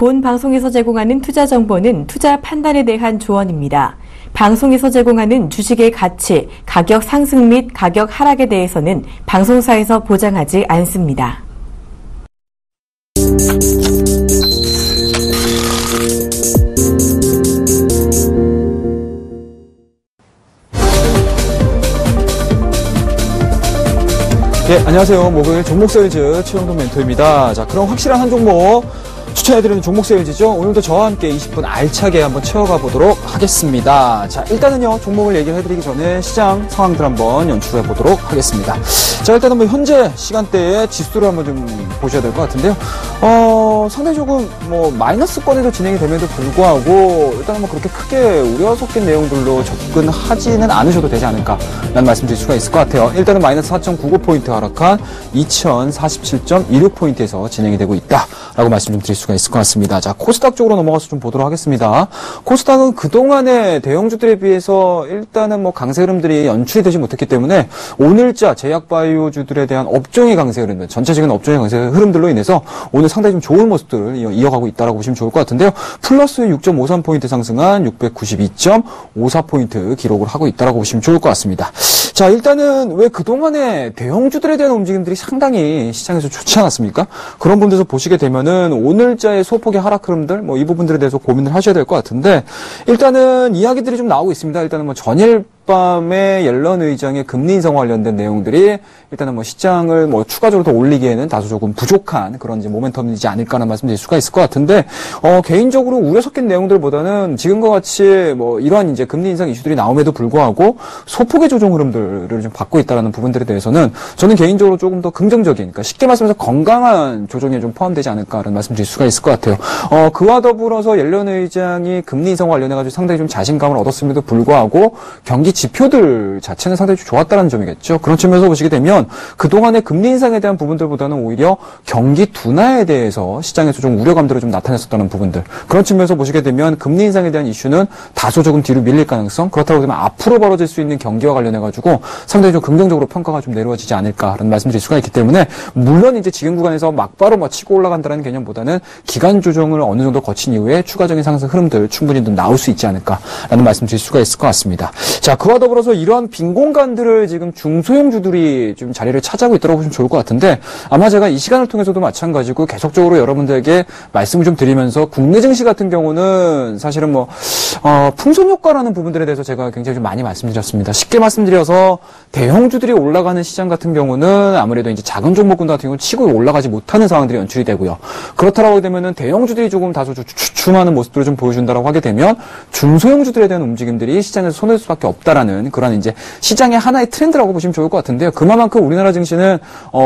본 방송에서 제공하는 투자 정보는 투자 판단에 대한 조언입니다. 방송에서 제공하는 주식의 가치, 가격 상승 및 가격 하락에 대해서는 방송사에서 보장하지 않습니다. 네, 안녕하세요. 목요일 종목 세일즈 최영돈 멘토입니다. 자, 그럼 확실한 한 종목 추천해드리는 종목 세일즈죠. 오늘도 저와 함께 20분 알차게 한번 채워가 보도록 하겠습니다. 자, 일단은요, 종목을 얘기를 해드리기 전에 시장 상황들 한번 연출해 보도록 하겠습니다. 자, 일단은 뭐 현재 시간대에 지수를 한번 좀 보셔야 될 것 같은데요. 상당히 조금 뭐 마이너스권에도 진행이 됨에도 불구하고 일단은 뭐 그렇게 크게 우려 섞인 내용들로 접근하지는 않으셔도 되지 않을까라는 말씀드릴 수가 있을 것 같아요. 일단은 마이너스 4.99포인트 하락한 2047.16포인트에서 진행이 되고 있다라고 말씀 좀 드릴 수가 있을 것 같습니다. 자, 코스닥 쪽으로 넘어가서 좀 보도록 하겠습니다. 코스닥은 그동안의 대형주들에 비해서 일단은 뭐 강세 흐름들이 연출이 되지 못했기 때문에 오늘자 제약바이오주들에 대한 업종의 강세 흐름, 전체적인 업종의 강세 흐름들로 인해서 오늘 상당히 좀 좋은 모습들을 이어가고 있다라고 보시면 좋을 것 같은데요. 플러스 6.53포인트 상승한 692.54포인트 기록을 하고 있다라고 보시면 좋을 것 같습니다. 자, 일단은 왜 그동안의 대형주들에 대한 움직임들이 상당히 시장에서 좋지 않았습니까? 그런 분들에서 보시게 되면은 오늘자의 소폭의 하락 흐름들, 뭐 이 부분들에 대해서 고민을 하셔야 될 것 같은데, 일단은 이야기들이 좀 나오고 있습니다. 일단은 뭐 전일 밤에 옐런 의장의 금리 인상 관련된 내용들이 일단은 뭐 시장을 뭐 추가적으로 더 올리기에는 다소 조금 부족한 그런 이제 모멘텀이지 않을까라는 말씀드릴 수가 있을 것 같은데, 개인적으로 우려 섞인 내용들보다는 지금과 같이 뭐 이러한 이제 금리 인상 이슈들이 나옴에도 불구하고 소폭의 조정 흐름들을 좀 받고 있다라는 부분들에 대해서는 저는 개인적으로 조금 더 긍정적인, 그러니까 쉽게 말씀해서 건강한 조정에 좀 포함되지 않을까라는 말씀드릴 수가 있을 것 같아요. 그와 더불어서 옐런 의장이 금리 인상 관련해가지고 상당히 좀 자신감을 얻었음에도 불구하고 경기 지표들 자체는 상당히 좀 좋았다는 점이겠죠. 그런 측면에서 보시게 되면 그동안의 금리 인상에 대한 부분들보다는 오히려 경기 둔화에 대해서 시장에서 좀 우려감들을 좀 나타냈었다는 부분들, 그런 측면에서 보시게 되면 금리 인상에 대한 이슈는 다소 조금 뒤로 밀릴 가능성, 그렇다고 되면 앞으로 벌어질 수 있는 경기와 관련해가지고 상당히 좀 긍정적으로 평가가 좀 내려지지 않을까라는 말씀드릴 수가 있기 때문에, 물론 이제 지금 구간에서 막바로 뭐 치고 올라간다는 개념보다는 기간 조정을 어느 정도 거친 이후에 추가적인 상승 흐름들 충분히 좀 나올 수 있지 않을까라는 말씀드릴 수가 있을 것 같습니다. 자, 그와 더불어서 이러한 빈 공간들을 지금 중소형주들이 좀 자리를 차지하고 있다고 보시면 좋을 것 같은데, 아마 제가 이 시간을 통해서도 마찬가지고 계속적으로 여러분들에게 말씀을 좀 드리면서 국내 증시 같은 경우는 사실은 뭐 풍선 효과라는 부분들에 대해서 제가 굉장히 좀 많이 말씀드렸습니다. 쉽게 말씀드려서 대형주들이 올라가는 시장 같은 경우는 아무래도 이제 작은 종목군 같은 경우는 치고 올라가지 못하는 상황들이 연출이 되고요. 그렇다라고 되면은 대형주들이 조금 다소 주춤하는 모습들을 좀 보여준다라고 하게 되면 중소형주들에 대한 움직임들이 시장에서 손해일 수밖에 없다라는 그런 이제 시장의 하나의 트렌드라고 보시면 좋을 것 같은데요. 그만큼 우리나라 증시는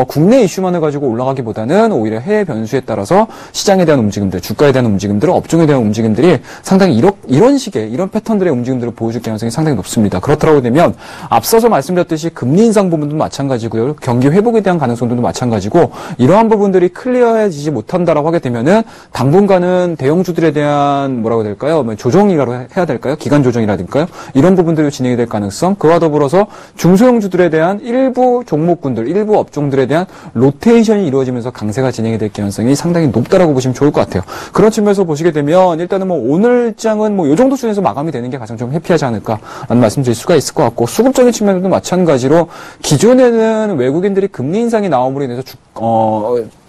국내 이슈만을 가지고 올라가기보다는 오히려 해외 변수에 따라서 시장에 대한 움직임들, 주가에 대한 움직임들, 업종에 대한 움직임들이 상당히 이런 식의 이런 패턴들의 움직임들을 보여줄 가능성이 상당히 높습니다. 그렇다고 되면 앞서서 말씀드렸듯이 금리 인상 부분도 마찬가지고요. 경기 회복에 대한 가능성도 마찬가지고, 이러한 부분들이 클리어해지지 못한다라고 하게 되면은 당분간은 대형주들에 대한 뭐라고 해야 될까요? 조정이라고 해야 될까요? 기간 조정이라든가요? 이런 부분들이 진행이 될 가능성, 그와 더불어서 중소형주들에 대한 일부 종목군들, 일부 업종들에 대한 로테이션이 이루어지면서 강세가 진행이 될 가능성이 상당히 높다라고 보시면 좋을 것 같아요. 그런 측면에서 보시게 되면 일단은 뭐 오늘장은 뭐 요 정도 수준에서 마감이 되는 게 가장 좀 해피하지 않을까라는 말씀드릴 수가 있을 것 같고, 수급적인 측면에도 마찬가지로 기존에는 외국인들이 금리 인상이 나옴으로 인해서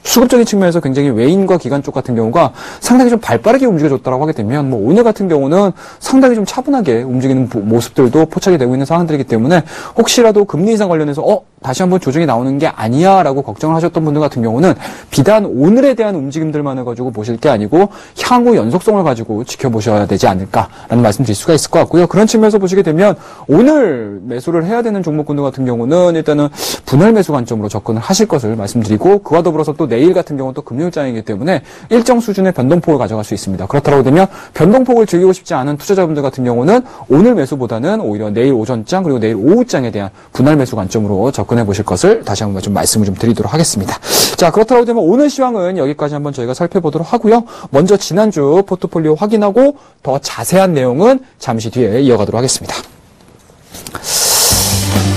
수급적인 측면에서 굉장히 외인과 기관 쪽 같은 경우가 상당히 좀 발빠르게 움직여줬다라고 하게 되면, 뭐 오늘 같은 경우는 상당히 좀 차분하게 움직이는 모습들도 포착이 되고 있는 상황들이기 때문에, 혹시라도 금리 인상 관련해서 다시 한번 조정이 나오는 게 아니야 라고 걱정을 하셨던 분들 같은 경우는 비단 오늘에 대한 움직임들만을 가지고 보실 게 아니고 향후 연속성을 가지고 지켜보셔야 되지 않을까라는 말씀 드릴 수가 있을 것 같고요. 그런 측면에서 보시게 되면 오늘 매수를 해야 되는 종목군들 같은 경우는 일단은 분할 매수 관점으로 접근을 하실 것을 말씀드리고, 그와 더불어서 또 내일 같은 경우는 또 금요일장이기 때문에 일정 수준의 변동폭을 가져갈 수 있습니다. 그렇다고 되면 변동폭을 즐기고 싶지 않은 투자자분들 같은 경우는 오늘 매수보다는 오히려 내일 오전장 그리고 내일 오후장에 대한 분할 매수 관점으로 접근해 보실 것을 다시 한번 좀 말씀을 좀 드리도록 하겠습니다. 자, 그렇다고 되면 오늘 시황은 여기까지 한번 저희가 살펴보도록 하고요. 먼저 지난주 포트폴리오 확인하고 더 자세한 내용은 잠시 뒤에 이어가도록 하겠습니다.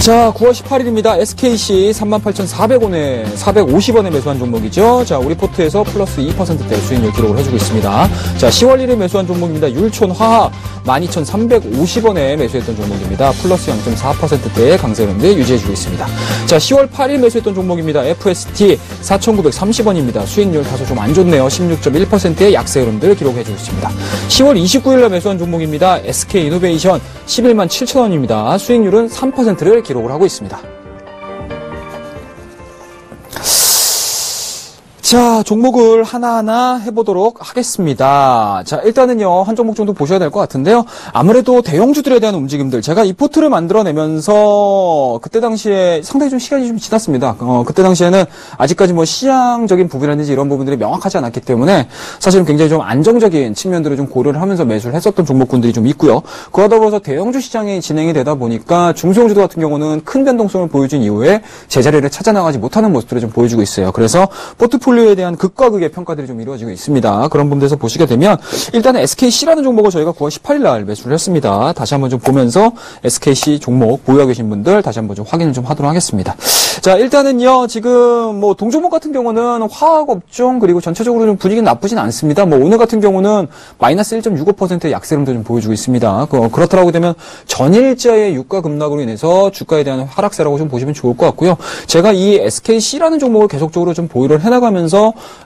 자, 9월 18일입니다. SKC 38,400원에 450원에 매수한 종목이죠. 자, 우리 포트에서 플러스 2%대 수익률 기록을 해주고 있습니다. 자, 10월 1일 매수한 종목입니다. 율촌화학 12,350원에 매수했던 종목입니다. 플러스 0.4%대의 강세 흐름을 유지해주고 있습니다. 자, 10월 8일 매수했던 종목입니다. FST 4,930원입니다. 수익률 다소 좀 안 좋네요. 16.1%의 약세 흐름들 기록해주고 있습니다. 10월 29일날 매수한 종목입니다. SK이노베이션 11만 7천원입니다. 수익률은 3%를 기록을 하고 있습니다. 자, 종목을 하나하나 해보도록 하겠습니다. 자, 일단은요, 한 종목 정도 보셔야 될 것 같은데요. 아무래도 대형주들에 대한 움직임들, 제가 이 포트를 만들어내면서 그때 당시에 상당히 좀 시간이 좀 지났습니다. 그때 당시에는 아직까지 뭐 시장적인 부분이라든지 이런 부분들이 명확하지 않았기 때문에 사실은 굉장히 좀 안정적인 측면들을 좀 고려를 하면서 매수를 했었던 종목군들이 좀 있고요. 그와 더불어서 대형주 시장이 진행이 되다 보니까 중소형주들 같은 경우는 큰 변동성을 보여준 이후에 제자리를 찾아나가지 못하는 모습들을 좀 보여주고 있어요. 그래서 포트폴리오에 대한 극과 극의 평가들이 좀 이루어지고 있습니다. 그런 부분에서 보시게 되면 일단은 SKC라는 종목을 저희가 9월 18일 날 매수를 했습니다. 다시 한번 좀 보면서 SKC 종목 보유하고 계신 분들 다시 한번 좀 확인을 좀 하도록 하겠습니다. 자, 일단은요, 지금 뭐 동종목 같은 경우는 화학업종 그리고 전체적으로 좀 분위기는 나쁘진 않습니다. 뭐 오늘 같은 경우는 마이너스 1.65%의 약세 흐름도 좀 보여주고 있습니다. 그렇다라고 되면 전일자의 유가 급락으로 인해서 주가에 대한 하락세라고 좀 보시면 좋을 것 같고요. 제가 이 SKC라는 종목을 계속적으로 좀 보유를 해나가면서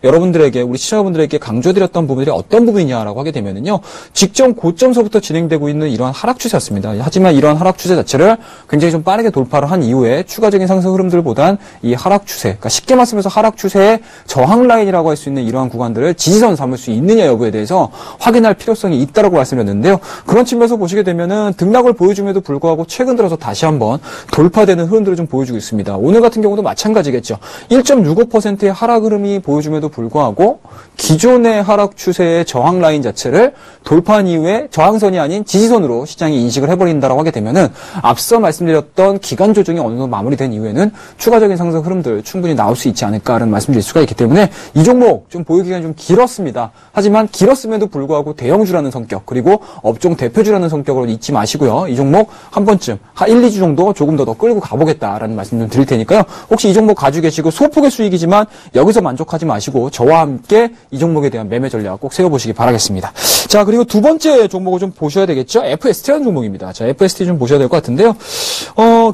여러분들에게, 우리 시청자분들에게 강조드렸던 부분들이 어떤 부분이냐라고 하게 되면은요, 직전 고점서부터 진행되고 있는 이러한 하락 추세였습니다. 하지만 이러한 하락 추세 자체를 굉장히 좀 빠르게 돌파를 한 이후에 추가적인 상승 흐름들보단 이 하락 추세, 그러니까 쉽게 말씀해서 하락 추세의 저항 라인이라고 할 수 있는 이러한 구간들을 지지선 삼을 수 있느냐 여부에 대해서 확인할 필요성이 있다라고 말씀드렸는데요. 그런 측면에서 보시게 되면은 등락을 보여줌에도 불구하고 최근 들어서 다시 한번 돌파되는 흐름들을 좀 보여주고 있습니다. 오늘 같은 경우도 마찬가지겠죠. 1.65%의 하락 흐름이 보여줌에도 불구하고 기존의 하락 추세의 저항 라인 자체를 돌파한 이후에 저항선이 아닌 지지선으로 시장이 인식을 해버린다라고 하게 되면은 앞서 말씀드렸던 기간 조정이 어느 정도 마무리된 이후에는 추가적인 상승 흐름들 충분히 나올 수 있지 않을까라는 말씀드릴 수가 있기 때문에 이 종목 좀 보유 기간이 좀 길었습니다. 하지만 길었음에도 불구하고 대형주라는 성격 그리고 업종 대표주라는 성격으로 잊지 마시고요. 이 종목 한 번쯤 한 1, 2주 정도 조금 더 끌고 가보겠다라는 말씀 좀 드릴 테니까요. 혹시 이 종목 가지고 계시고 소폭의 수익이지만 여기서 만족하지 마시고 저와 함께 이 종목에 대한 매매 전략 꼭 세워보시기 바라겠습니다. 자, 그리고 두 번째 종목을 좀 보셔야 되겠죠. FST라는 종목입니다. 자, FST 좀 보셔야 될 것 같은데요.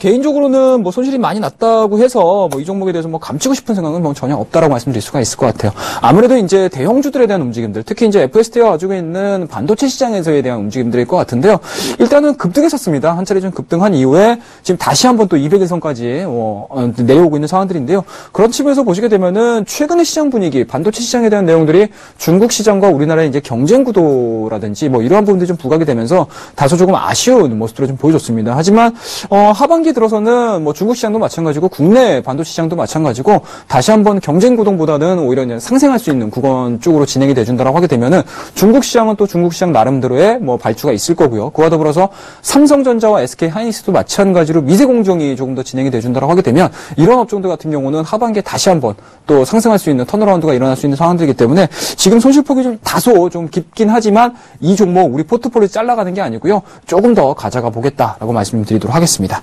개인적으로는 뭐 손실이 많이 났다고 해서 뭐 이 종목에 대해서 뭐 감추고 싶은 생각은 뭐 전혀 없다라고 말씀드릴 수가 있을 것 같아요. 아무래도 이제 대형주들에 대한 움직임들, 특히 이제 FST가 가지고 있는 반도체 시장에서에 대한 움직임들일 것 같은데요. 일단은 급등했었습니다. 한 차례 좀 급등한 이후에 지금 다시 한번 또 200일선까지 내려오고 있는 상황들인데요. 그런 측면에서 보시게 되면은 최근의 시장 분위기, 반도체 시장에 대한 내용들이 중국 시장과 우리나라의 이제 경쟁 구도라든지 뭐 이러한 부분들이 좀 부각이 되면서 다소 조금 아쉬운 모습들을 좀 보여줬습니다. 하지만 하반기 들어서는 뭐 중국 시장도 마찬가지고 국내 반도체 시장도 마찬가지고 다시 한번 경쟁 구동보다는 오히려 이제 상생할 수 있는 구간 쪽으로 진행이 돼준다라고 하게 되면은 중국 시장은 또 중국 시장 나름대로의 뭐 발주가 있을 거고요. 그와 더불어서 삼성전자와 SK 하이닉스도 마찬가지로 미세 공정이 조금 더 진행이 돼준다라고 하게 되면 이런 업종들 같은 경우는 하반기에 다시 한번 또 상승할 수 있는 턴어라운드가 일어날 수 있는 상황들이기 때문에 지금 손실폭이 좀 다소 좀 깊긴 하지만 이 종목 우리 포트폴리오 잘라가는 게 아니고요. 조금 더 가져가 보겠다라고 말씀드리도록 하겠습니다.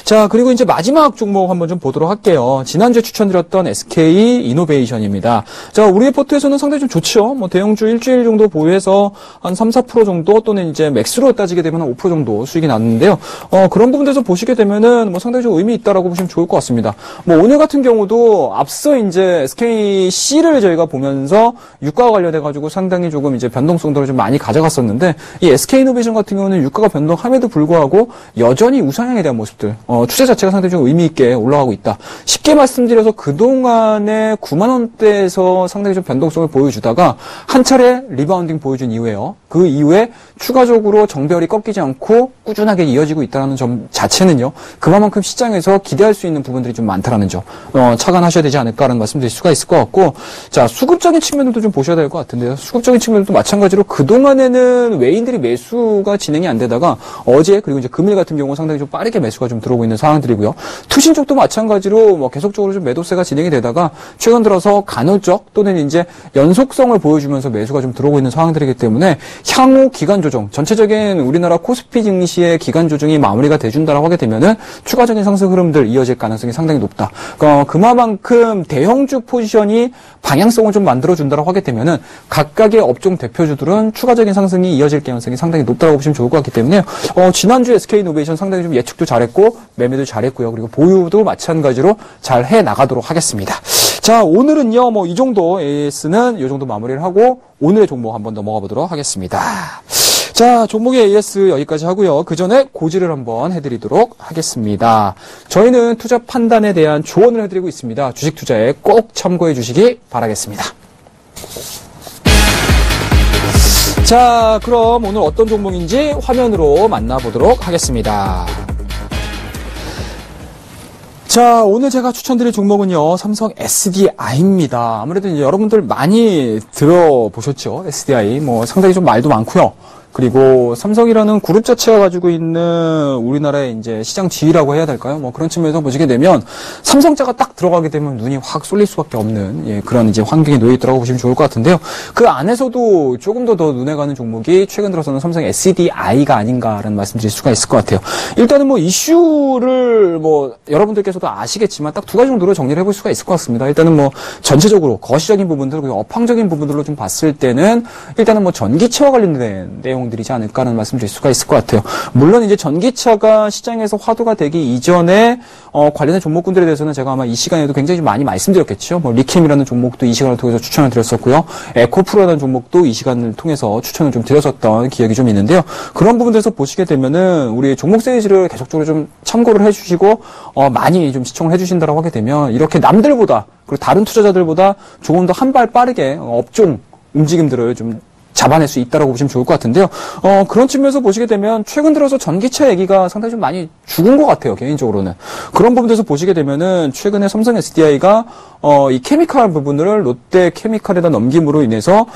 자, 그리고 이제 마지막 종목 한번 좀 보도록 할게요. 지난주에 추천드렸던 SK 이노베이션입니다. 자, 우리의 포트에서는 상당히 좀 좋죠. 뭐 대형주 일주일 정도 보유해서 한 3, 4% 정도 또는 이제 맥스로 따지게 되면 한 5% 정도 수익이 났는데요. 그런 부분에서 보시게 되면은 뭐 상당히 좀 의미 있다라고 보시면 좋을 것 같습니다. 뭐 오늘 같은 경우도 앞서 이제 SKC를 저희가 보면서 유가와 관련해 가지고 상당히 조금 이제 변동성들을 좀 많이 가져갔었는데 이 SK 이노베이션 같은 경우는 유가가 변동함에도 불구하고 여전히 우상향에 대한 모습들 추세 자체가 상당히 좀 의미 있게 올라가고 있다. 쉽게 말씀드려서 그동안에 9만 원대에서 상당히 좀 변동성을 보여주다가 한 차례 리바운딩 보여준 이후에요. 그 이후에 추가적으로 정배열이 꺾이지 않고 꾸준하게 이어지고 있다는 점 자체는요. 그만큼 시장에서 기대할 수 있는 부분들이 좀 많다라는 점 착안하셔야 되지 않을까라는 말씀드릴 수가 있을 것 같고 자, 수급적인 측면들도 좀 보셔야 될 것 같은데요. 수급적인 측면도 마찬가지로 그동안에는 외인들이 매수가 진행이 안 되다가 어제 그리고 이제 금일 같은 경우 상당히 좀 빠르게 매수가 좀 들어오고 나오고 있는 상황들이고요. 투신 쪽도 마찬가지로 뭐 계속적으로 좀 매도세가 진행이 되다가 최근 들어서 간헐적 또는 이제 연속성을 보여주면서 매수가 좀 들어오고 있는 상황들이기 때문에 향후 기간 조정, 전체적인 우리나라 코스피 증시의 기간 조정이 마무리가 돼준다라고 하게 되면은 추가적인 상승 흐름들 이어질 가능성이 상당히 높다. 그만큼 대형주 포지션이 방향성을 좀 만들어준다라고 하게 되면은 각각의 업종 대표주들은 추가적인 상승이 이어질 가능성이 상당히 높다고 보시면 좋을 것 같기 때문에 지난주 SK이노베이션 상당히 좀 예측도 잘했고 매매도 잘했고요. 그리고 보유도 마찬가지로 잘 해 나가도록 하겠습니다. 자, 오늘은요, 뭐 이 정도 AS는 이 정도 마무리를 하고 오늘의 종목 한번 넘어가 보도록 하겠습니다. 자, 종목의 AS 여기까지 하고요. 그 전에 고지를 한번 해드리도록 하겠습니다. 저희는 투자 판단에 대한 조언을 해드리고 있습니다. 주식 투자에 꼭 참고해 주시기 바라겠습니다. 자, 그럼 오늘 어떤 종목인지 화면으로 만나보도록 하겠습니다. 자, 오늘 제가 추천드릴 종목은요, 삼성 SDI입니다. 아무래도 이제 여러분들 많이 들어보셨죠? SDI. 뭐 상당히 좀 말도 많고요. 그리고 삼성이라는 그룹 자체가 가지고 있는 우리나라의 이제 시장 지위라고 해야 될까요? 뭐 그런 측면에서 보시게 되면 삼성자가 딱 들어가게 되면 눈이 확 쏠릴 수밖에 없는 그런 이제 환경에 놓여 있더라고 보시면 좋을 것 같은데요. 그 안에서도 조금 더 눈에 가는 종목이 최근 들어서는 삼성 SDI가 아닌가라는 말씀드릴 수가 있을 것 같아요. 일단은 뭐 이슈를 뭐 여러분들께서도 아시겠지만 딱 두 가지 정도로 정리를 해볼 수가 있을 것 같습니다. 일단은 뭐 전체적으로 거시적인 부분들 그리고 업황적인 부분들로 좀 봤을 때는 일단은 뭐 전기차와 관련된 내용들이지 않을까라는 말씀드릴 수가 있을 것 같아요. 물론 이제 전기차가 시장에서 화두가 되기 이전에 관련된 종목군들에 대해서는 제가 아마 이 시간에도 굉장히 좀 많이 말씀드렸겠죠. 뭐 리튬이라는 종목도 이 시간을 통해서 추천을 드렸었고요. 에코프로라는 종목도 이 시간을 통해서 추천을 좀 드렸었던 기억이 좀 있는데요. 그런 부분들에서 보시게 되면은 우리 종목 시리즈를 계속적으로 좀 참고를 해주시고 많이 좀 시청을 해주신다고 하게 되면 이렇게 남들보다 그리고 다른 투자자들보다 조금 더 한 발 빠르게 업종 움직임들을 좀 잡아낼 수 있다라고 보시면 좋을 것 같은데요. 그런 측면에서 보시게 되면 최근 들어서 전기차 얘기가 상당히 좀 많이 죽은 것 같아요, 개인적으로는. 그런 부분에서 보시게 되면은 최근에 삼성 SDI가 이 케미칼 부분을 롯데 케미칼에다 넘김으로 인해서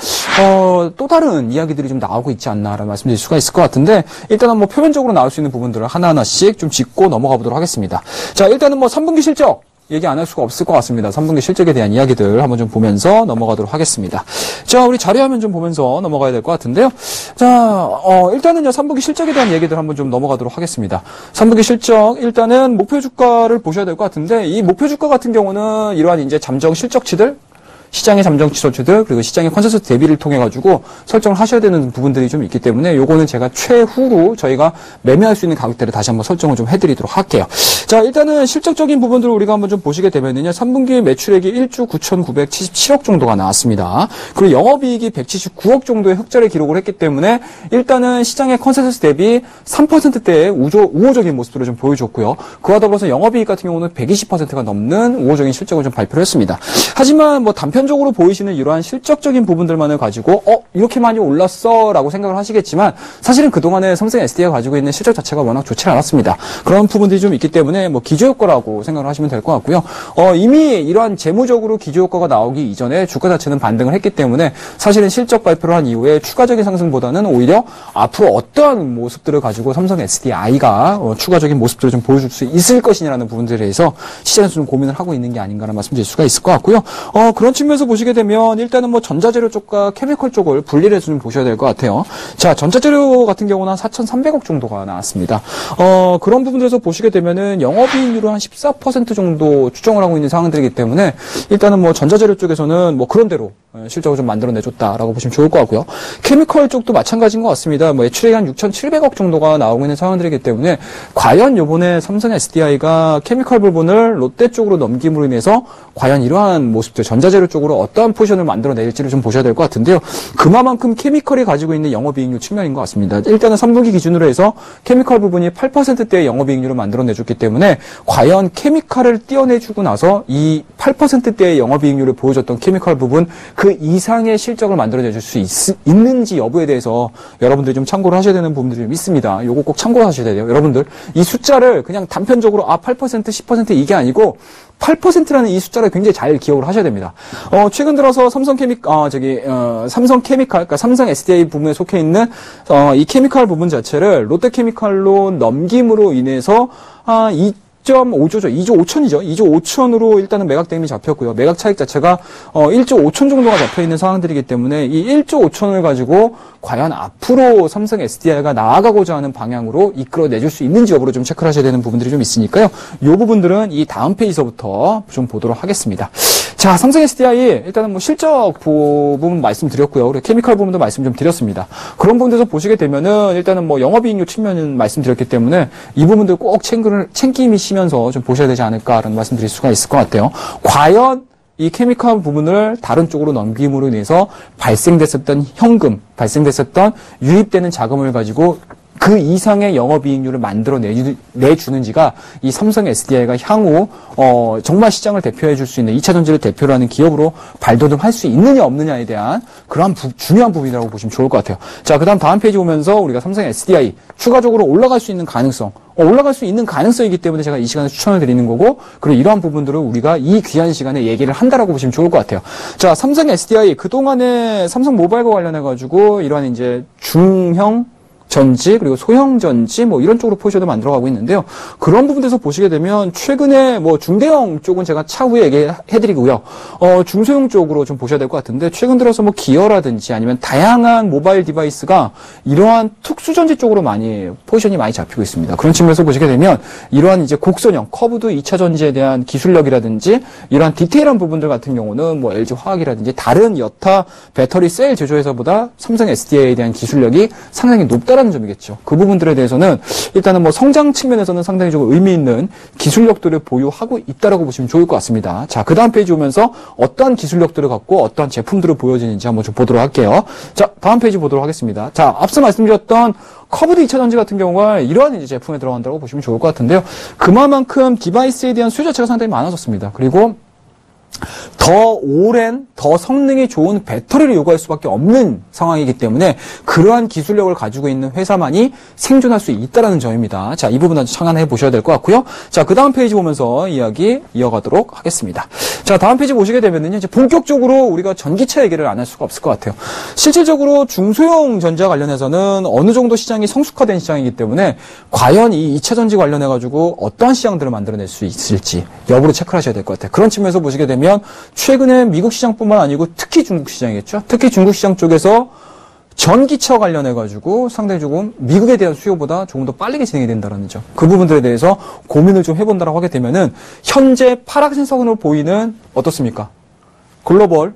또 다른 이야기들이 좀 나오고 있지 않나라는 말씀드릴 수가 있을 것 같은데 일단은 뭐 표면적으로 나올 수 있는 부분들을 하나하나씩 좀 짚고 넘어가 보도록 하겠습니다. 자, 일단은 뭐 3분기 실적 얘기 안 할 수가 없을 것 같습니다. 3분기 실적에 대한 이야기들 한번 좀 보면서 넘어가도록 하겠습니다. 자, 우리 자료화면 좀 보면서 넘어가야 될 것 같은데요. 자, 일단은요, 3분기 실적에 대한 얘기들 한번 좀 넘어가도록 하겠습니다. 3분기 실적, 일단은 목표 주가를 보셔야 될 것 같은데, 이 목표 주가 같은 경우는 이러한 이제 잠정 실적치들, 시장의 잠정 치솟주들 그리고 시장의 컨센서스 대비를 통해 가지고 설정을 하셔야 되는 부분들이 좀 있기 때문에 요거는 제가 최후로 저희가 매매할 수 있는 가격대를 다시 한번 설정을 좀 해드리도록 할게요. 자, 일단은 실적적인 부분들을 우리가 한번 좀 보시게 되면은요, 3분기 매출액이 1조 9,977억 정도가 나왔습니다. 그리고 영업이익이 179억 정도의 흑자를 기록을 했기 때문에 일단은 시장의 컨센서스 대비 3%대의 우호적인 모습들을 좀 보여줬고요. 그와 더불어서 영업이익 같은 경우는 120%가 넘는 우호적인 실적을 좀 발표를 했습니다. 하지만 뭐 단편적으로 보이시는 이러한 실적적인 부분들만을 가지고 이렇게 많이 올랐어 라고 생각을 하시겠지만 사실은 그동안에 삼성 SDI가 가지고 있는 실적 자체가 워낙 좋지 않았습니다. 그런 부분들이 좀 있기 때문에 뭐 기저효과라고 생각을 하시면 될 것 같고요. 이미 이러한 재무적으로 기저효과가 나오기 이전에 주가 자체는 반등을 했기 때문에 사실은 실적 발표를 한 이후에 추가적인 상승보다는 오히려 앞으로 어떠한 모습들을 가지고 삼성 SDI가 추가적인 모습들을 좀 보여줄 수 있을 것이냐라는 부분들에 대해서 시장에서 좀 고민을 하고 있는 게 아닌가라는 말씀드릴 수가 있을 것 같고요. 그런 측면에서 보시게 되면 일단은 뭐 전자재료 쪽과 케미컬 쪽을 분리를 해서 좀 보셔야 될 것 같아요. 자, 전자재료 같은 경우는 한 4,300억 정도가 나왔습니다. 그런 부분들에서 보시게 되면은 영업이익률은 한 14% 정도 추정을 하고 있는 상황들이기 때문에 일단은 뭐 전자재료 쪽에서는 뭐 그런 대로 실적을 좀 만들어내줬다라고 보시면 좋을 것 같고요. 케미컬 쪽도 마찬가지인 것 같습니다. 뭐 매출액이 한 6,700억 정도가 나오고 있는 상황들이기 때문에 과연 요번에 삼성 SDI가 케미컬 부분을 롯데 쪽으로 넘김으로 인해서 과연 이러한 모습들 전자재료 쪽으로 어떠한 포지션을 만들어낼지를 좀 보셔야 될 것 같은데요. 그만큼 케미컬이 가지고 있는 영업이익률 측면인 것 같습니다. 일단은 3분기 기준으로 해서 케미컬 부분이 8%대의 영업이익률을 만들어내줬기 때문에 과연 케미컬을 띄어내주고 나서 이 8%대의 영업이익률을 보여줬던 케미컬 부분 그 이상의 실적을 만들어내줄 수 있는지 여부에 대해서 여러분들이 좀 참고를 하셔야 되는 부분들이 좀 있습니다. 요거 꼭 참고하셔야 돼요. 여러분들 이 숫자를 그냥 단편적으로 8%, 10% 이게 아니고 8%라는 이 숫자를 굉장히 잘 기억을 하셔야 됩니다. 최근 들어서 삼성케미칼, 그러니까 삼성 SDI 부문에 속해 있는, 이 케미칼 부분 자체를 롯데케미칼로 넘김으로 인해서, 2.5조죠. 2조 5천이죠. 2조 5천으로 일단은 매각 대금이 잡혔고요. 매각 차익 자체가 1조 5천 정도가 잡혀 있는 상황들이기 때문에 이 1조 5천을 가지고 과연 앞으로 삼성 SDI가 나아가고자 하는 방향으로 이끌어내줄 수 있는지 여부를 좀 체크를 하셔야 되는 부분들이 좀 있으니까요. 이 부분들은 이 다음 페이지서부터 좀 보도록 하겠습니다. 자, 삼성 SDI 일단은 뭐 실적 부분 말씀드렸고요. 그리고 케미칼 부분도 말씀 좀 드렸습니다. 그런 부분에서 보시게 되면은 일단은 뭐 영업이익률 측면은 말씀드렸기 때문에 이 부분들 꼭 챙기시면서 좀 보셔야 되지 않을까라는 말씀드릴 수가 있을 것 같아요. 과연 이 케미칼 부분을 다른 쪽으로 넘김으로 인해서 발생됐었던 현금, 발생됐었던 유입되는 자금을 가지고 그 이상의 영업이익률을 만들어 내주는지가 이 삼성 SDI가 향후 정말 시장을 대표해 줄 수 있는 2차 전지를 대표로 하는 기업으로 발돋움할 수 있느냐 없느냐에 대한 그러한 중요한 부분이라고 보시면 좋을 것 같아요. 자, 그다음 다음 페이지 보면서 우리가 삼성 SDI 추가적으로 올라갈 수 있는 가능성, 올라갈 수 있는 가능성이기 때문에 제가 이 시간에 추천을 드리는 거고, 그리고 이러한 부분들을 우리가 이 귀한 시간에 얘기를 한다라고 보시면 좋을 것 같아요. 자, 삼성 SDI 그동안에 삼성 모바일과 관련해 가지고 이러한 이제 중형 전지 그리고 소형 전지 뭐 이런 쪽으로 포지션을 만들어가고 있는데요. 그런 부분에서 보시게 되면 최근에 뭐 중대형 쪽은 제가 차후에 얘기해드리고요. 중소형 쪽으로 좀 보셔야 될 것 같은데 최근 들어서 뭐 기어라든지 아니면 다양한 모바일 디바이스가 이러한 특수 전지 쪽으로 포지션이 많이 잡히고 있습니다. 그런 측면에서 보시게 되면 이러한 이제 곡선형 커브드 2차 전지에 대한 기술력이라든지 이러한 디테일한 부분들 같은 경우는 뭐 LG 화학이라든지 다른 여타 배터리 셀 제조회사보다 삼성 SDI에 대한 기술력이 상당히 높다라는 점이겠죠. 그 부분들에 대해서는 일단은 뭐 성장 측면에서는 상당히 좀 의미 있는 기술력들을 보유하고 있다라고 보시면 좋을 것 같습니다. 자, 그 다음 페이지 오면서 어떠한 기술력들을 갖고 어떠한 제품들을 보여지는지 한번 좀 보도록 할게요. 자, 다음 페이지 보도록 하겠습니다. 자, 앞서 말씀드렸던 커브드 2차 전지 같은 경우가 이러한 이제 제품에 들어간다고 보시면 좋을 것 같은데요. 그만큼 디바이스에 대한 수요 자체가 상당히 많아졌습니다. 그리고 더 오랜, 더 성능이 좋은 배터리를 요구할 수밖에 없는 상황이기 때문에 그러한 기술력을 가지고 있는 회사만이 생존할 수 있다는 점입니다. 자, 이 부분 아주 참관해 보셔야 될 것 같고요. 자, 그 다음 페이지 보면서 이야기 이어가도록 하겠습니다. 자, 다음 페이지 보시게 되면은 이제 본격적으로 우리가 전기차 얘기를 안 할 수가 없을 것 같아요. 실질적으로 중소형 전지와 관련해서는 어느 정도 시장이 성숙화된 시장이기 때문에 과연 이 2차 전지 관련해가지고 어떠한 시장들을 만들어낼 수 있을지 여부를 체크하셔야 될 것 같아요. 그런 측면에서 보시게 되면 최근에 미국 시장뿐만 아니고 특히 중국 시장이겠죠. 특히 중국 시장 쪽에서 전기차 관련해가지고 상당히 조금 미국에 대한 수요보다 조금 더 빠르게 진행이 된다는 점. 그 부분들에 대해서 고민을 좀 해본다라고 하게 되면은 현재 파란색 선으로 보이는 어떻습니까? 글로벌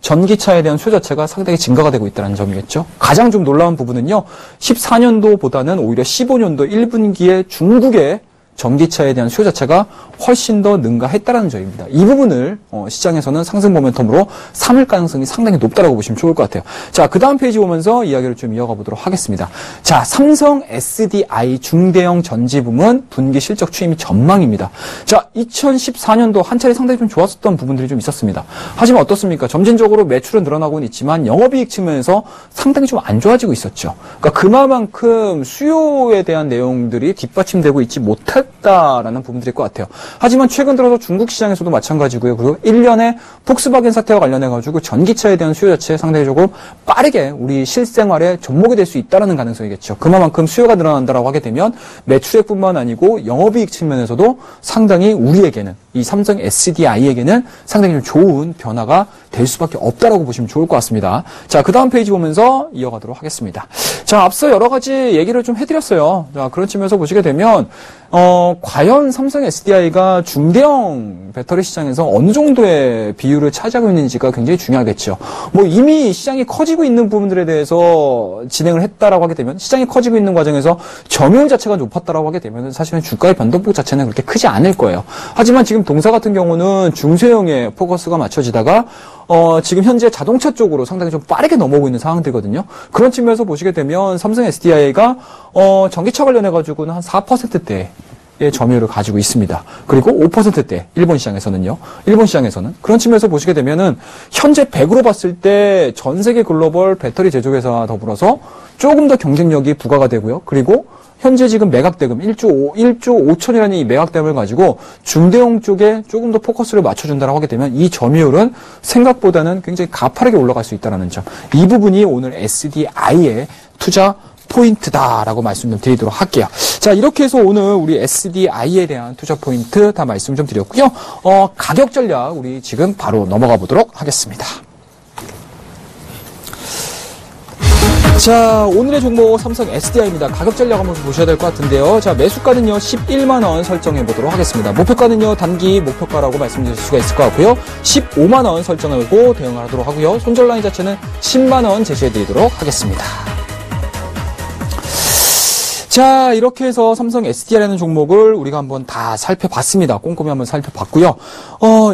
전기차에 대한 수요 자체가 상당히 증가가 되고 있다는 점이겠죠. 가장 좀 놀라운 부분은요. 14년도보다는 오히려 15년도 1분기에 중국의 전기차에 대한 수요 자체가 훨씬 더 능가했다는 점입니다. 이 부분을 시장에서는 상승 모멘텀으로 삼을 가능성이 상당히 높다고 보시면 좋을 것 같아요. 자, 그 다음 페이지 보면서 이야기를 좀 이어가 보도록 하겠습니다. 자, 삼성 SDI 중대형 전지 부문 분기 실적 추임 전망입니다. 자, 2014년도 한 차례 상당히 좀 좋았었던 부분들이 좀 있었습니다. 하지만 어떻습니까? 점진적으로 매출은 늘어나고는 있지만 영업이익 측면에서 상당히 좀 안 좋아지고 있었죠. 그러니까 그만큼 수요에 대한 내용들이 뒷받침되고 있지 못했다라는 부분들일 것 같아요. 하지만 최근 들어서 중국 시장에서도 마찬가지고요. 그리고 1년에 폭스바겐 사태와 관련해가지고 전기차에 대한 수요 자체 상당히 조금 빠르게 우리 실생활에 접목이 될 수 있다는 가능성이겠죠. 그만큼 수요가 늘어난다라고 하게 되면 매출액뿐만 아니고 영업이익 측면에서도 상당히 우리에게는 이 삼성 SDI에게는 상당히 좀 좋은 변화가 될 수밖에 없다라고 보시면 좋을 것 같습니다. 자, 그 다음 페이지 보면서 이어가도록 하겠습니다. 자, 앞서 여러 가지 얘기를 좀 해드렸어요. 자, 그런 측면에서 보시게 되면 과연 삼성 SDI가 중대형 배터리 시장에서 어느 정도의 비율을 차지하고 있는지가 굉장히 중요하겠죠. 뭐 이미 시장이 커지고 있는 부분들에 대해서 진행을 했다라고 하게 되면 시장이 커지고 있는 과정에서 점유율 자체가 높았다라고 하게 되면 사실은 주가의 변동폭 자체는 그렇게 크지 않을 거예요. 하지만 지금 동사 같은 경우는 중소형에 포커스가 맞춰지다가 지금 현재 자동차 쪽으로 상당히 좀 빠르게 넘어오고 있는 상황들거든요. 그런 측면에서 보시게 되면 삼성 SDI가 전기차 관련해가지고는 한 4%대의 점유율을 가지고 있습니다. 그리고 5%대 일본 시장에서는요. 일본 시장에서는 그런 측면에서 보시게 되면은 현재 100으로 봤을 때 전 세계 글로벌 배터리 제조회사와 더불어서 조금 더 경쟁력이 부과가 되고요. 그리고 현재 지금 매각대금 1조 5천이라는 이 매각대금을 가지고 중대형 쪽에 조금 더 포커스를 맞춰준다고 하게 되면 이 점유율은 생각보다는 굉장히 가파르게 올라갈 수 있다는 점. 이 부분이 오늘 SDI의 투자 포인트다라고 말씀 좀 드리도록 할게요. 자, 이렇게 해서 오늘 우리 SDI에 대한 투자 포인트 다 말씀 좀 드렸고요. 가격 전략 우리 지금 바로 넘어가 보도록 하겠습니다. 자, 오늘의 종목 삼성 SDI입니다. 가격 전략 한번 보셔야 될 것 같은데요. 자, 매수가는요 11만원 설정해 보도록 하겠습니다. 목표가는요 단기 목표가라고 말씀드릴 수가 있을 것 같고요. 15만원 설정하고 대응을 하도록 하고요. 손절 라인 자체는 10만원 제시해 드리도록 하겠습니다. 자, 이렇게 해서 삼성 SDI라는 종목을 우리가 한번 다 살펴봤습니다. 꼼꼼히 한번 살펴봤고요.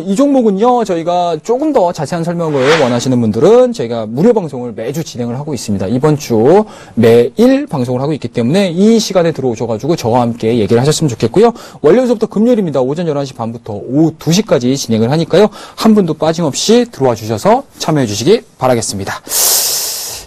이 종목은요, 저희가 조금 더 자세한 설명을 원하시는 분들은 저희가 무료 방송을 매주 진행을 하고 있습니다. 이번 주 매일 방송을 하고 있기 때문에 이 시간에 들어오셔가지고 저와 함께 얘기를 하셨으면 좋겠고요. 월요일부터 금요일입니다. 오전 11시 반부터 오후 2시까지 진행을 하니까요. 한 분도 빠짐없이 들어와 주셔서 참여해 주시기 바라겠습니다.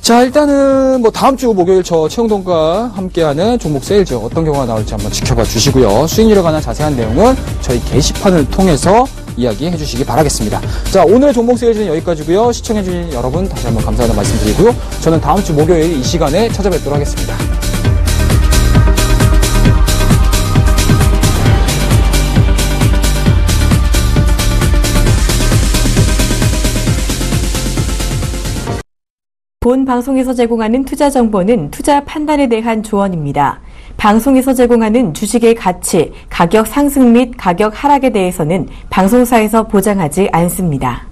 자, 일단은 뭐 다음 주 목요일 저 최영동과 함께하는 종목 세일즈 어떤 경우가 나올지 한번 지켜봐 주시고요. 수익률에 관한 자세한 내용은 저희 게시판을 통해서 이야기해 주시기 바라겠습니다. 자, 오늘의 종목 세일즈는 여기까지고요. 시청해 주신 여러분 다시 한번 감사하다는 말씀드리고요. 저는 다음 주 목요일 이 시간에 찾아뵙도록 하겠습니다. 본 방송에서 제공하는 투자 정보는 투자 판단에 대한 조언입니다. 방송에서 제공하는 주식의 가치, 가격 상승 및 가격 하락에 대해서는 방송사에서 보장하지 않습니다.